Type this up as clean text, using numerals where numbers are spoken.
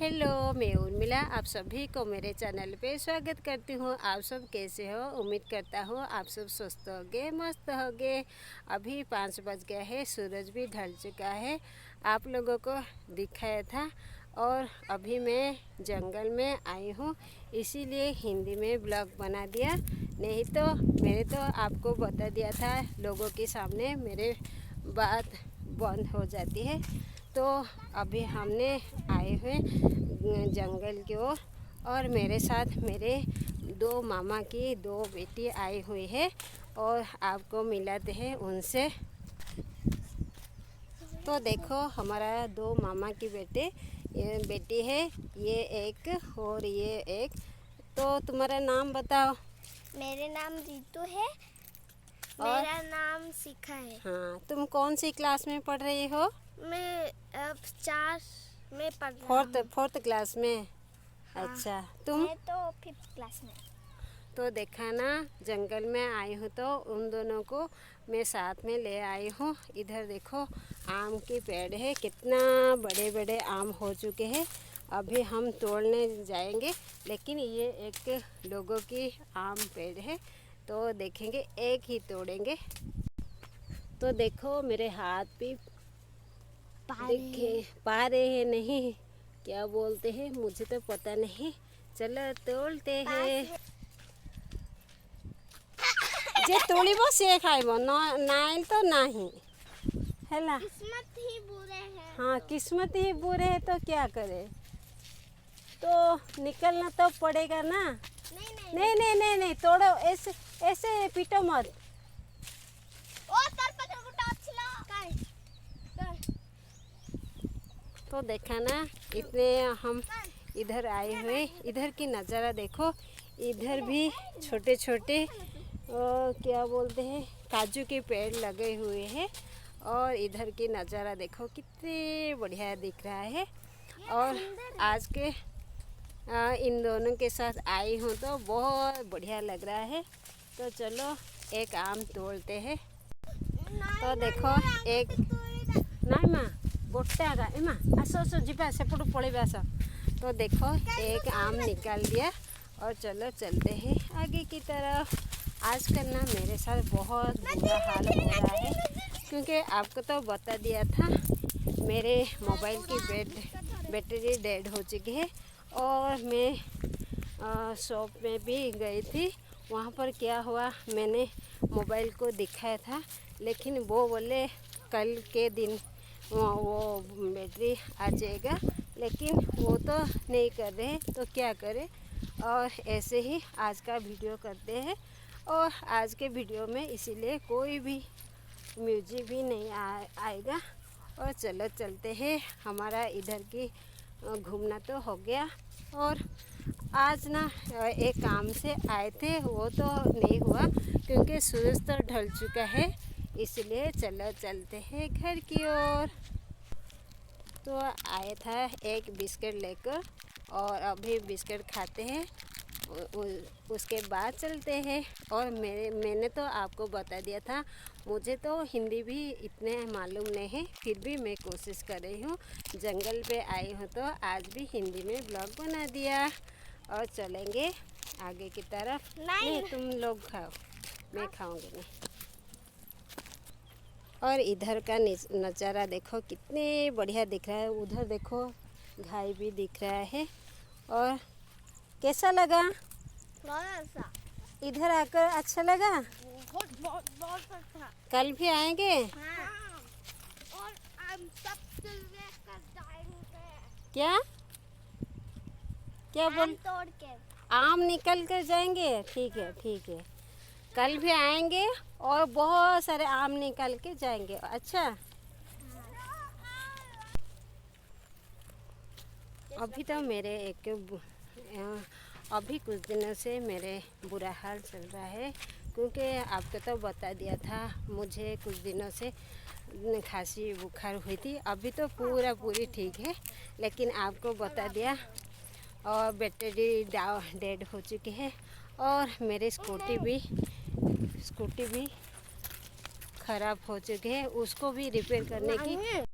Hello, मैं उर्मिला आप सभी को मेरे चैनल पे स्वागत करती हूँ। आप सब कैसे हो? उम्मीद करता हूँ आप सब स्वस्थ होगे, मस्त होगे। अभी 5 बज गया है, सूरज भी ढल चुका है। आप लोगों को दिखाया था और अभी मैं जंगल में आई हूँ, इसीलिए हिंदी में ब्लॉग बना दिया। नहीं तो मैंने तो आपको बता दिया था, लोगों के सामने मेरे बात बंद हो जाती है। तो अभी हमने आए हुए जंगल की ओर और मेरे साथ मेरे 2 मामा की 2 बेटी आई हुई है और आपको मिलाते हैं उनसे। तो देखो हमारा 2 मामा की बेटी है, ये एक और ये एक। तो तुम्हारा नाम बताओ। मेरे नाम रितु है। मेरा नाम शिखा है। हाँ, तुम कौन सी क्लास में पढ़ रही हो? मैं अब 4 में पढ़ रहा हूँ। फोर्थ क्लास में। हाँ। अच्छा, तुम? मैं तो 5th क्लास में। तो देखा ना, जंगल में आई हूँ तो उन दोनों को मैं साथ में ले आई हूँ। इधर देखो आम के पेड़ है, कितना बड़े बड़े आम हो चुके हैं। अभी हम तोड़ने जाएंगे, लेकिन ये एक लोगों की आम पेड़ है तो देखेंगे, एक ही तोड़ेंगे। तो देखो मेरे हाथ भी देखे पा रहे हैं, नहीं क्या बोलते हैं मुझे तो पता नहीं। चलो तोड़ते हैं। जे तोड़िबो से खाइबो, नाइल तो नहीं हैला। किस्मत ही बुरे हैं। हाँ, किस्मत ही बुरे है तो क्या करे, तो निकलना तो पड़ेगा ना। नहीं नहीं नहीं नहीं नहीं, तोड़ो, ऐसे ऐसे पीटो मत। तो देखा ना, इतने हम इधर आए हुए, इधर की नज़ारा देखो। इधर भी छोटे छोटे क्या बोलते हैं, काजू के पेड़ लगे हुए हैं और इधर की नज़ारा देखो कितने बढ़िया दिख रहा है। और आज के इन दोनों के साथ आई हूँ तो बहुत बढ़िया लग रहा है। तो चलो एक आम तोड़ते हैं। तो देखो एक नहीं माँ गोटा का एमा आसो आसो जीवा सेपटू पड़ेगा आस। तो देखो एक आम निकाल दिया और चलो चलते हैं आगे की तरफ। आजकल ना मेरे साथ बहुत बुरा हाल हो रहा है, क्योंकि आपको तो बता दिया था मेरे मोबाइल की बैटरी डेड हो चुकी है। और मैं शॉप में भी गई थी, वहाँ पर क्या हुआ, मैंने मोबाइल को दिखाया था, लेकिन वो बोले कल के दिन वो बैटरी आ जाएगा, लेकिन वो तो नहीं कर रहे, तो क्या करें। और ऐसे ही आज का वीडियो करते हैं। और आज के वीडियो में इसीलिए कोई भी म्यूजिक भी नहीं आएगा। और चलो चलते हैं, हमारा इधर की घूमना तो हो गया। और आज ना एक काम से आए थे, वो तो नहीं हुआ क्योंकि सूरज तो ढल चुका है, इसलिए चलो चलते हैं घर की ओर। तो आया था एक बिस्किट लेकर और अभी बिस्किट खाते हैं, उसके बाद चलते हैं। और मैंने तो आपको बता दिया था, मुझे तो हिंदी भी इतने मालूम नहीं है, फिर भी मैं कोशिश कर रही हूँ। जंगल पे आई हूँ तो आज भी हिंदी में ब्लॉग बना दिया। और चलेंगे आगे की तरफ। नहीं तुम लोग खाओ, मैं खाऊंगी नहीं। और इधर का नज़ारा देखो कितने बढ़िया दिख रहा है। उधर देखो घाई भी दिख रहा है। और कैसा लगा? इधर आकर अच्छा लगा? बहुत अच्छा। कल भी आएंगे? हाँ। और हम सब कर जाएंगे। क्या क्या बोल? तोड़ के आम निकल कर जाएंगे? ठीक है ठीक है, कल भी आएंगे और बहुत सारे आम निकल के जाएंगे। अच्छा, अभी तो मेरे अभी कुछ दिनों से मेरे बुरा हाल चल रहा है, क्योंकि आपको तो बता दिया था मुझे कुछ दिनों से खांसी बुखार हुई थी। अभी तो पूरी ठीक है, लेकिन आपको बता दिया और बैटरी डेड हो चुकी है। और मेरी स्कूटी भी ख़राब हो चुकी है, उसको भी रिपेयर करने की